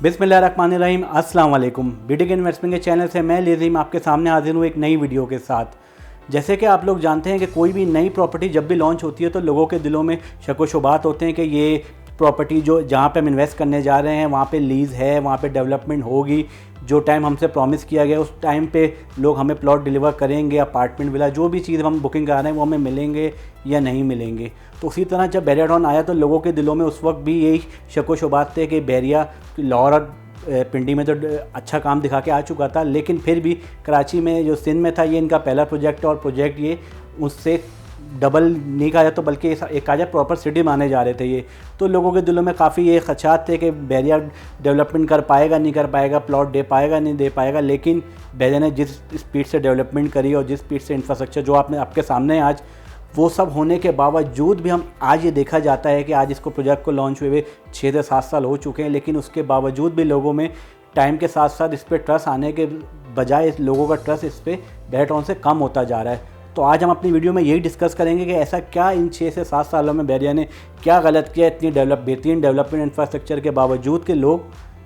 बिस्मिल्लाहिर्रहमानिर्रहीम, अस्सलाम वालेकुम। बीटीके इन्वेस्टमेंट के चैनल से मैं लेज़ीम आपके सामने हाजिर हूँ एक नई वीडियो के साथ। जैसे कि आप लोग जानते हैं कि कोई भी नई प्रॉपर्टी जब भी लॉन्च होती है तो लोगों के दिलों में शक व शुबात होते हैं कि ये प्रॉपर्टी जो जहाँ पे हम इन्वेस्ट करने जा रहे हैं वहाँ पे लीज़ है, वहाँ पे डेवलपमेंट होगी, जो टाइम हमसे प्रॉमिस किया गया उस टाइम पे लोग हमें प्लॉट डिलीवर करेंगे, अपार्टमेंट विला जो भी चीज़ हम बुकिंग करा रहे हैं वो हमें मिलेंगे या नहीं मिलेंगे। तो उसी तरह जब बैरिया टाउन आया तो लोगों के दिलों में उस वक्त भी यही शक व शुबात थे कि बैरिया लाहौर और पिंडी में तो अच्छा काम दिखा के आ चुका था, लेकिन फिर भी कराची में जो सिंध में था ये इनका पहला प्रोजेक्ट है और प्रोजेक्ट ये उससे डबल नहीं कहा जाए तो बल्कि एक कहा जाए प्रॉपर सिटी माने जा रहे थे ये। तो लोगों के दिलों में काफ़ी ये खदशात थे कि बैरिया डेवलपमेंट कर पाएगा नहीं कर पाएगा, प्लॉट दे पाएगा नहीं दे पाएगा। लेकिन बैरिया ने जिस स्पीड से डेवलपमेंट करी और जिस स्पीड से इंफ्रास्ट्रक्चर जो आपके सामने है आज, वो सब होने के बावजूद भी हम आज ये देखा जाता है कि आज इसको प्रोजेक्ट को लॉन्च हुए 6 से 7 साल हो चुके हैं, लेकिन उसके बावजूद भी लोगों में टाइम के साथ साथ इस पर ट्रस्ट आने के बजाय इस लोगों का ट्रस्ट इस पर बैरिया टाउन से कम होता जा रहा है। तो आज हम अपनी वीडियो में यही डिस्कस करेंगे कि ऐसा क्या इन 6 से 7 सालों में बैरिया ने क्या गलत किया इतनी बेहतरीन डेवलपमेंट इंफ्रास्ट्रक्चर के बावजूद के लोग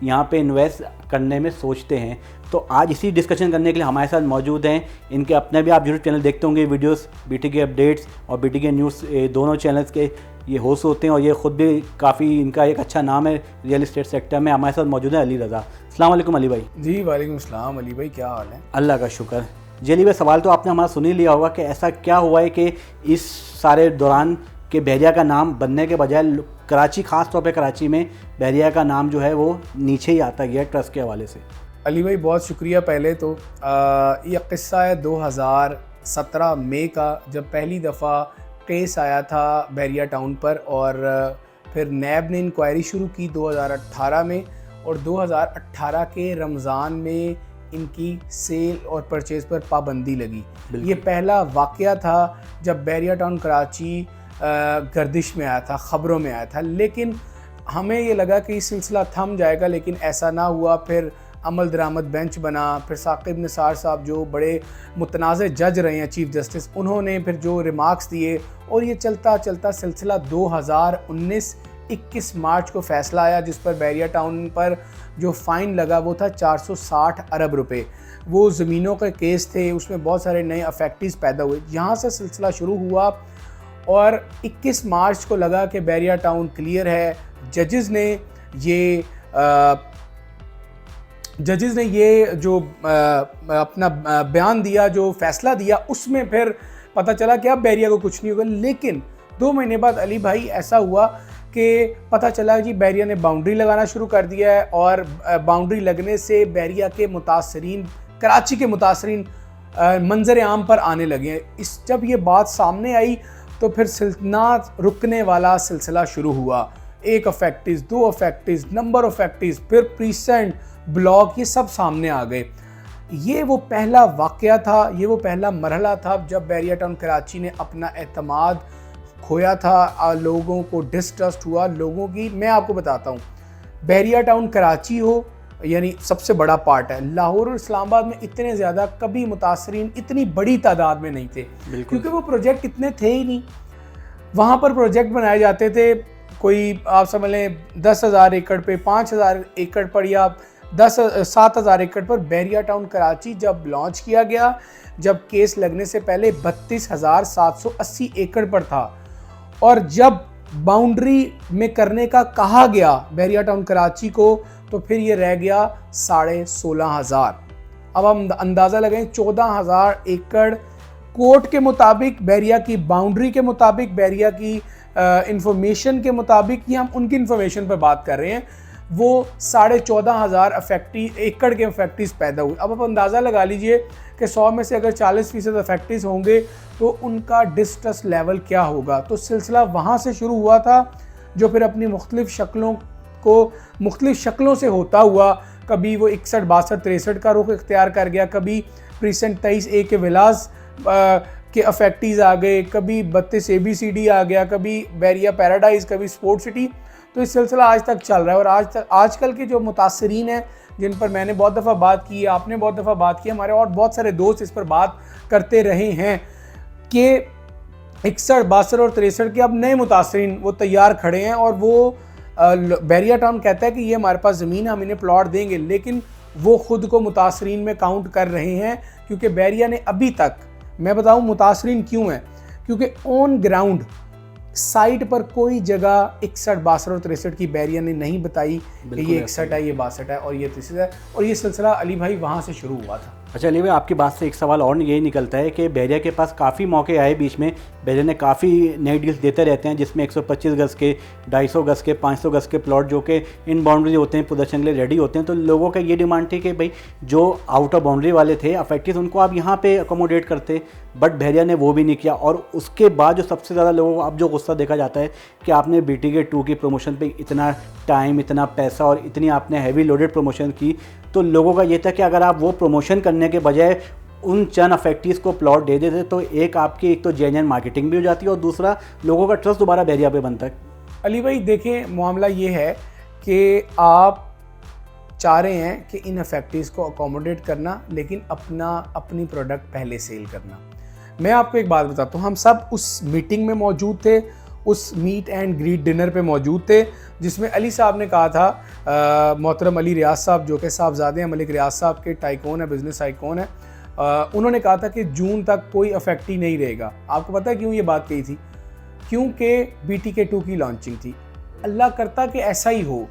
यहाँ पे इन्वेस्ट करने में सोचते हैं। तो आज इसी डिस्कशन करने के लिए हमारे साथ मौजूद हैं इनके अपने भी आप जरूर चैनल देखते होंगे वीडियोस, बीटीके अपडेट्स और बीटीके न्यूज़, दोनों चैनल्स के ये होस्ट होते हैं और ये ख़ुद भी काफ़ी इनका एक अच्छा नाम है रियल इस्टेट सेक्टर में। हमारे साथ मौजूद है अली रज़ा। अस्सलाम वालेकुम अली भाई। जी वालेकुम अस्सलाम अली भाई, क्या हाल है? अल्लाह का शुक्र। जी अली भाई, सवाल तो आपने हमारा सुन ही लिया होगा कि ऐसा क्या हुआ है कि इस सारे दौरान के बैरिया का नाम बनने के बजाय कराची, ख़ास तौर पे कराची में बैरिया का नाम जो है वो नीचे ही आता गया ट्रस्ट के हवाले से। अली भाई बहुत शुक्रिया। पहले तो ये किस्सा है 2017 मई का, जब पहली दफ़ा केस आया था बैरिया टाउन पर और फिर नैब ने इंक्वायरी शुरू की 2018 में और 2018 के रमज़ान में इनकी सेल और परचेज़ पर पाबंदी लगी। ये पहला वाक़या था जब बैरिया टाउन कराची गर्दिश में आया था, ख़बरों में आया था, लेकिन हमें ये लगा कि ये सिलसिला थम जाएगा, लेकिन ऐसा ना हुआ। फिर अमल दरामद बेंच बना, फिर साकिब निसार साहब जो बड़े मुतनाज़ जज रहे हैं चीफ़ जस्टिस, उन्होंने फिर जो रिमार्क्स दिए और ये चलता चलता सिलसिला 2019 21 मार्च को फ़ैसला आया जिस पर बैरिया टाउन पर जो फ़ाइन लगा वो था 460 अरब रुपए। वो ज़मीनों के केस थे, उसमें बहुत सारे नए अफेक्टिव्स पैदा हुए। यहाँ से सिलसिला शुरू हुआ और 21 मार्च को लगा कि बैरिया टाउन क्लियर है। जजेस ने ये जो अपना बयान दिया, जो फ़ैसला दिया, उसमें फिर पता चला कि अब बैरिया को कुछ नहीं होगा। लेकिन 2 महीने बाद अली भाई ऐसा हुआ कि पता चला जी बैरिया ने बाउंड्री लगाना शुरू कर दिया है और बाउंड्री लगने से बैरिया के मुतासरीन, कराची के मुतासरीन मंजर आम पर आने लगे हैं। जब ये बात सामने आई तो फिर सिलसिला रुकने वाला सिलसिला शुरू हुआ। 1 अफेक्टिव्स, 2 अफेक्टिव्स, नंबर ऑफ अफेक्टिव्स, फिर प्रीसेंट, ब्लॉक, ये सब सामने आ गए। ये वो पहला वाक़या था, ये वो पहला मरहला था जब बैरिया टाउन कराची ने अपना एतमाद खोया था, लोगों को डिस्ट्रस्ट हुआ लोगों की। मैं आपको बताता हूँ, बैरिया टाउन कराची हो यानी सबसे बड़ा पार्ट है, लाहौर और इस्लामाबाद में इतने ज़्यादा कभी मुतासरीन इतनी बड़ी तादाद में नहीं थे, क्योंकि वो प्रोजेक्ट इतने थे ही नहीं। वहाँ पर प्रोजेक्ट बनाए जाते थे, कोई आप समझ लें 10,000 एकड़ पे, 5,000 एकड़ पर या 7,000 एकड़ पर। बैरिया टाउन कराची जब लॉन्च किया गया, जब केस लगने से पहले 32,780 एकड़ पर था और जब बाउंड्री में करने का कहा गया बैरिया टाउन कराची को तो फिर ये रह गया 16,500। अब हम अंदाज़ा लगाएं 14,000 एकड़ कोर्ट के मुताबिक, बैरिया की बाउंड्री के मुताबिक, बैरिया की इंफॉर्मेशन के मुताबिक, ये हम उनकी इंफॉर्मेशन पर बात कर रहे हैं, वो 14,500 एकड़ के अफेक्टिव्स पैदा हुए। अब आप अंदाज़ा लगा लीजिए कि 100 में से अगर 40% अफेक्टिव्स होंगे तो उनका डिस्ट्रस्ट लेवल क्या होगा। तो सिलसिला वहाँ से शुरू हुआ था, जो फिर अपनी मुख्तलिफ शक्लों से होता हुआ, कभी वो 61, 62, 63 का रुख इख्तियार कर गया, कभी प्रीसेंट 23A के विलास के अफेक्टिव्स आ गए, कभी 32 ABCD आ गया, कभी बैरिया पैराडाइज, कभी स्पोर्ट सिटी। तो इस सिलसिला आज तक चल रहा है और आजकल के जो मुतासरीन हैं, जिन पर मैंने बहुत दफ़ा बात की है, आपने बहुत दफ़ा बात की, हमारे और बहुत सारे दोस्त इस पर बात करते रहे हैं कि 61, 62 और 63 के अब नए मुतासरीन वो तैयार खड़े हैं और वो बैरिया टाउन कहता है कि ये हमारे पास ज़मीन है, हम इन्हें प्लॉट देंगे, लेकिन वो खुद को मुतासरीन में काउंट कर रहे हैं, क्योंकि बैरिया ने अभी तक, मैं बताऊं मुतासरीन क्यों है, क्योंकि ऑन ग्राउंड साइट पर कोई जगह 61, 62 और 63 की बैरिया ने नहीं बताई कि ये 61 है, ये 62 है और ये 63 है, और ये सिलसिला अली भाई वहाँ से शुरू हुआ था। अच्छा अली भाई, आपकी बात से एक सवाल और यही निकलता है कि बैरिया के पास काफ़ी मौके आए बीच में, बैरिया ने काफ़ी नई डील्स देते रहते हैं जिसमें 125 गज़ के, 250 गज़ के, 500 गज़ के प्लॉट जो कि इन बाउंड्री होते हैं, पोजीशन के लिए रेडी होते हैं। तो लोगों का ये डिमांड थी कि भाई जो आउटर बाउंड्री वाले थे अफेक्टिव, उनको आप यहाँ पे अकोमोडेट करते, बट बैरिया ने वो भी नहीं किया। और उसके बाद जो सबसे ज़्यादा लोगों को अब जो गुस्सा देखा जाता है कि आपने BTK 2 की प्रमोशन पे इतना टाइम, इतना पैसा और इतनी आपने हैवी लोडेड प्रमोशन की, तो लोगों का ये था कि अगर आप वो प्रमोशन करने के बजाय उन चंद अफेक्टिव्स को प्लॉट दे देते तो एक आपकी एक तो जेन्युइन मार्केटिंग भी हो जाती है और दूसरा लोगों का ट्रस्ट दोबारा बैरिया पे बनता है। अली भाई देखें, मामला ये है कि आप चाह रहे हैं कि इन अफेक्टिव्स को अकोमोडेट करना, लेकिन अपनी प्रोडक्ट पहले सेल करना। मैं आपको एक बात बताता हूँ, हम सब उस मीटिंग में मौजूद थे, उस मीट एंड ग्रीट डिनर पे मौजूद थे, जिसमें अली साहब ने कहा था, मोहतरम अली रियाज साहब जो कि साहबजादे हैं मलिक रियाज साहब के, टाइकून है, बिजनेस आइकॉन है, उन्होंने कहा था कि जून तक कोई अफेक्टी नहीं रहेगा। आपको पता है क्यों ये बात कही थी? क्योंकि BTK 2 की लॉन्चिंग थी। अल्लाह करता कि ऐसा ही हो।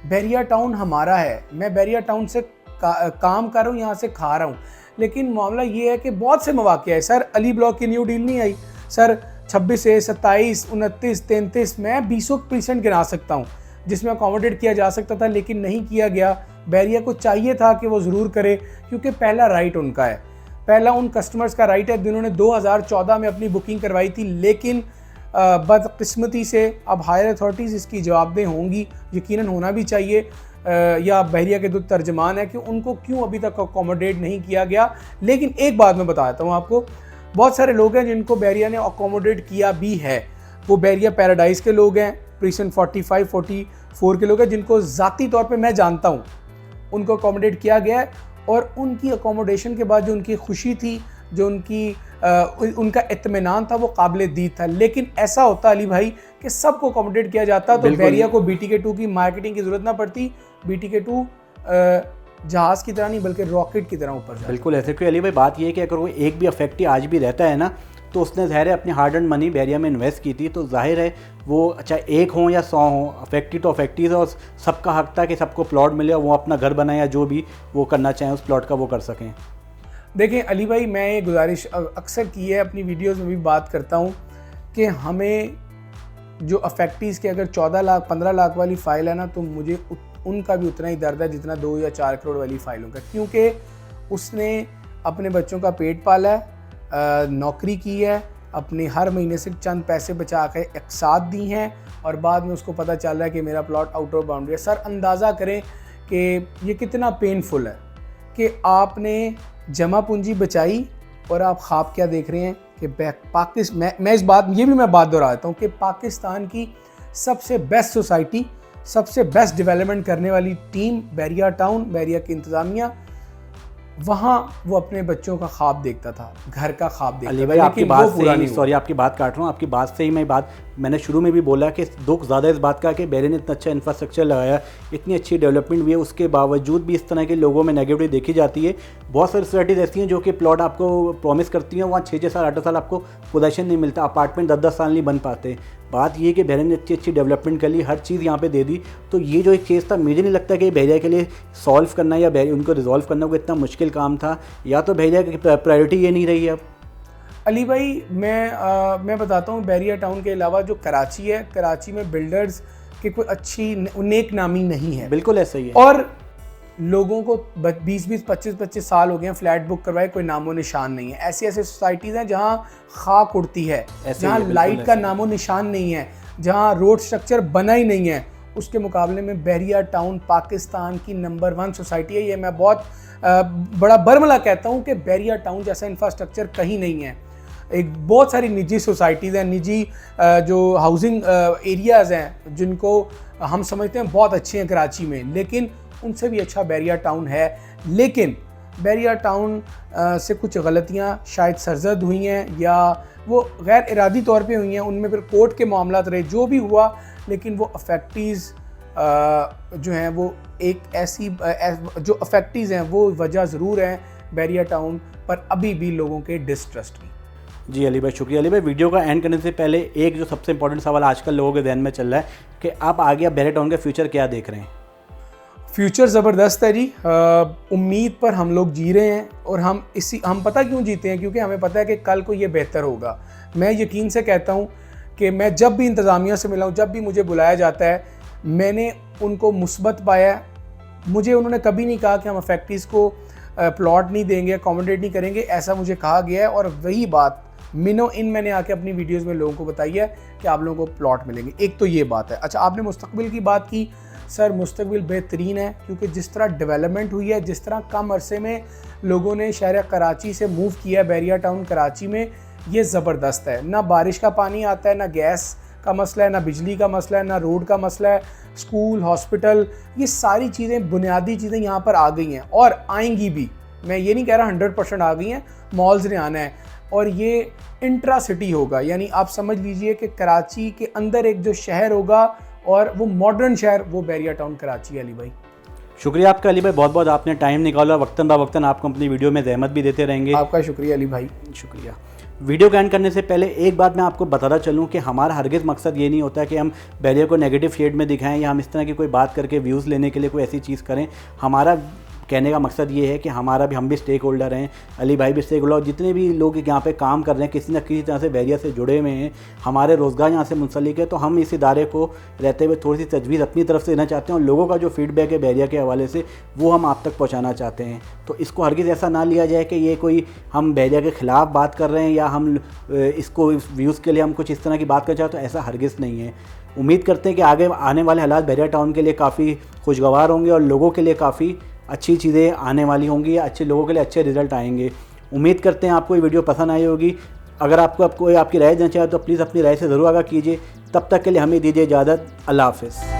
बैरिया टाउन हमारा है, मैं बैरिया टाउन से काम कर रहा हूँ, यहाँ से खा रहा हूँ, लेकिन मामला ये है कि बहुत से मौके हैं सर। अली ब्लॉक की न्यू डील नहीं आई सर, 26 से 27, 29, 33, मैं 20% गिना सकता हूँ जिसमें अकोमोडेट किया जा सकता था, लेकिन नहीं किया गया। बैरिया को चाहिए था कि वो ज़रूर करे, क्योंकि पहला राइट उनका है, पहला उन कस्टमर्स का राइट है जिन्होंने 2014 में अपनी बुकिंग करवाई थी, लेकिन बदकिस्मती से अब हायर अथॉरिटीज़ इसकी जवाबदेह होंगी, यकीनन होना भी चाहिए, या बैरिया के जो तर्जमान है कि उनको क्यों अभी तक अकोमोडेट नहीं किया गया। लेकिन एक बात मैं बताता हूँ आपको, बहुत सारे लोग हैं जिनको बैरिया ने अकोमोडेट किया भी है। वो बैरिया पैराडाइज के लोग हैं, प्रीसन 45, 44 के लोग हैं जिनको ज़ाती तौर पे मैं जानता हूँ, उनको अकोमोडेट किया गया है। और उनकी अकोमोडेशन के बाद जो उनकी खुशी थी, जो उनका इत्मीनान था, वो काबिल दीद था। लेकिन ऐसा होता अली भाई कि सबको अकोमोडेट किया जाता तो बैरिया को BTK 2 की मार्केटिंग की ज़रूरत ना पड़ती। BTK 2 जहाज़ की तरह नहीं बल्कि रॉकेट की तरह ऊपर जाता। बिल्कुल ऐसे। क्योंकि अली भाई बात ये है कि अगर वो एक भी अफेक्टिव आज भी रहता है ना, तो उसने ज़ाहिर है अपनी हार्ड एंड मनी बैरिया में इन्वेस्ट की थी, तो जाहिर है वो अच्छा एक हो या 100 हो, अफेक्टिव तो अफेक्टिव है और सबका हक था कि सबको प्लॉट मिले और वो अपना घर बनाए या जो भी वो करना चाहें उस प्लॉट का वो कर सकें। देखें अली भाई, मैं ये गुजारिश अक्सर की है, अपनी वीडियोस में भी बात करता हूँ कि हमें जो अफेक्टिव्स के अगर 14 लाख 15 लाख वाली फ़ाइल है ना, तो मुझे उनका भी उतना ही दर्द है जितना 2 या 4 करोड़ वाली फ़ाइलों का, क्योंकि उसने अपने बच्चों का पेट पाला है, नौकरी की है, अपने हर महीने से चंद पैसे बचा के एक साथ दी हैं, और बाद में उसको पता चल रहा है कि मेरा प्लॉट आउट ऑफ बाउंड्री है। सर अंदाज़ा करें कि ये कितना पेनफुल है कि आपने जमा पूंजी बचाई और आप ख्वाब क्या देख रहे हैं कि मैं बात दोहराता हूँ कि पाकिस्तान की सबसे बेस्ट सोसाइटी, सबसे बेस्ट डेवलपमेंट करने वाली टीम बैरिया टाउन, बैरिया की इंतज़ामिया, वहाँ वो अपने बच्चों का ख्वाब देखता था, घर का ख्वाब देखता था। भाई आपकी बात से ही, सॉरी आपकी बात काट रहा हूँ, आपकी बात से ही मैंने शुरू में भी बोला कि दुख ज़्यादा इस बात का कि बैरिया ने इतना अच्छा इंफ्रास्ट्रक्चर लगाया, इतनी अच्छी डेवलपमेंट भी है, उसके बावजूद भी इस तरह के लोगों में नेगेटिव देखी जाती है। बहुत सारी सोसाइटीज़ ऐसी हैं जो कि प्लॉट आपको प्रॉमिस करती हैं, वहाँ 6-6 साल 8 साल आपको पोजीशन नहीं मिलता, अपार्टमेंट 10-10 साल नहीं बन पाते। बात ये कि बैरिया ने अच्छी अच्छी कर ली, हर चीज़ यहाँ पे दे दी। तो ये जो एक केस था, मुझे नहीं लगता कि बैरिया के लिए सॉल्व करना या उनको रिजॉल्व करना कोई इतना मुश्किल काम था, या तो बैरिया की प्रायोरिटी ये नहीं रही अब। अली भाई मैं बताता हूँ, बैरिया टाउन के अलावा जो कराची है, कराची में बिल्डर्स की कोई अच्छी नेक नामी नहीं है। बिल्कुल ऐसा ही है। और लोगों को 20-20, 25-25 साल हो गए हैं फ्लैट बुक करवाए, कोई नामो निशान नहीं है। ऐसी सोसाइटीज़ हैं जहाँ खाक उड़ती है, जहाँ लाइट का नामो निशान नहीं है, जहाँ रोड स्ट्रक्चर बना ही नहीं है। उसके मुकाबले में बैरिया टाउन पाकिस्तान की नंबर 1 सोसाइटी है। ये मैं बहुत बड़ा बरमला कहता हूँ कि बैरिया टाउन जैसा इंफ्रास्ट्रक्चर कहीं नहीं है। एक बहुत सारी निजी सोसाइटीज़ हैं, निजी जो हाउसिंग एरियाज़ हैं जिनको हम समझते हैं बहुत अच्छे हैं कराची में, लेकिन उनसे भी अच्छा बैरिया टाउन है। लेकिन बैरिया टाउन से कुछ गलतियां शायद सरजद हुई हैं या वो गैर इरादी तौर पे हुई हैं, उनमें फिर कोर्ट के मामला रहे, जो भी हुआ, लेकिन वो अफेक्टीज़ जो हैं वो एक ऐसी जो अफेक्टीज़ हैं वो वजह ज़रूर हैं बैरिया टाउन पर अभी भी लोगों के डिस्ट्रस्ट की। जी अली भाई शुक्रिया। अली भाई वीडियो का एंड करने से पहले एक जो सबसे इंपॉर्टेंट सवाल आजकल लोगों के जहन में चल रहा है कि आप आगे बैरिया टाउन का फ्यूचर क्या देख रहे हैं? फ्यूचर ज़बरदस्त है जी। उम्मीद पर हम लोग जी रहे हैं और हम पता क्यों जीते हैं, क्योंकि हमें पता है कि कल को ये बेहतर होगा। मैं यकीन से कहता हूँ कि मैं जब भी इंतज़ामिया से मिला हूँ, जब भी मुझे बुलाया जाता है, मैंने उनको मुस्बत पाया है। मुझे उन्होंने कभी नहीं कहा कि हम फैक्ट्रीज़ को प्लॉट नहीं देंगे, अकोमोडेट नहीं करेंगे, ऐसा मुझे कहा गया है। और वही बात मिनो इन मैंने आके अपनी वीडियोज़ में लोगों को बताई है कि आप लोगों को प्लॉट मिलेंगे। एक तो ये बात है। अच्छा, आपने मुस्तकबिल की बात की। सर मुस्तकबिल बेहतरीन है, क्योंकि जिस तरह डेवलपमेंट हुई है, जिस तरह कम अरसे में लोगों ने शहर कराची से मूव किया बैरिया टाउन कराची में, ये ज़बरदस्त है। ना बारिश का पानी आता है, ना गैस का मसला है, ना बिजली का मसला है, ना रोड का मसला है। स्कूल, हॉस्पिटल, ये सारी चीज़ें, बुनियादी चीज़ें यहाँ पर आ गई हैं और आएंगी भी। मैं ये नहीं कह रहा 100% आ गई हैं, मॉल्स ने आना है और ये इंट्रा सिटी होगा। यानी आप समझ लीजिए कि कराची के अंदर एक जो शहर होगा और वो मॉडर्न शहर, वो बैरिया टाउन कराची है। अली भाई शुक्रिया आपका। अली भाई बहुत बहुत आपने टाइम निकाला, वक्तन बा वक्तन आपको अपनी वीडियो में ज़हमत भी देते रहेंगे। आपका शुक्रिया अली भाई। शुक्रिया। वीडियो को एंड करने से पहले एक बात मैं आपको बताता चलूं कि हमारा हरगिज़ मकसद ये नहीं होता कि हम बैरिया को नेगेटिव शेड में दिखाएं या हम इस तरह की कोई बात करके व्यूज़ लेने के लिए कोई ऐसी चीज़ करें। हमारा कहने का मकसद ये है कि हम भी स्टेक होल्डर हैं, अली भाई भी स्टेक होल्डर, जितने भी लोग यहाँ पे काम कर रहे हैं किसी न किसी तरह से बैरिया से जुड़े हुए हैं, हमारे रोज़गार यहाँ से मुंसलिक है। तो हम इस इदारे को रहते हुए थोड़ी सी तजवीज़ अपनी तरफ से देना चाहते हैं और लोगों का जो फीडबैक है बैरिया के हवाले से वो हम आप तक पहुँचाना चाहते हैं। तो इसको हरगिज़ ऐसा ना लिया जाए कि ये कोई हम बैरिया के ख़िलाफ़ बात कर रहे हैं या हम इसको व्यूज़ के लिए हम कुछ इस तरह की बात कर चाहते, तो ऐसा हरगिज़ नहीं है। उम्मीद करते हैं कि आगे आने वाले हालात बैरिया टाउन के लिए काफ़ी खुशगवार होंगे और लोगों के लिए काफ़ी अच्छी चीज़ें आने वाली होंगी या अच्छे लोगों के लिए अच्छे रिजल्ट आएंगे। उम्मीद करते हैं आपको ये वीडियो पसंद आई होगी। अगर आपको आपकी राय देना चाहे तो प्लीज़ अपनी राय से ज़रूर आगाह कीजिए। तब तक के लिए हमें दीजिए इजाज़त। अल्लाह हाफ़िज़।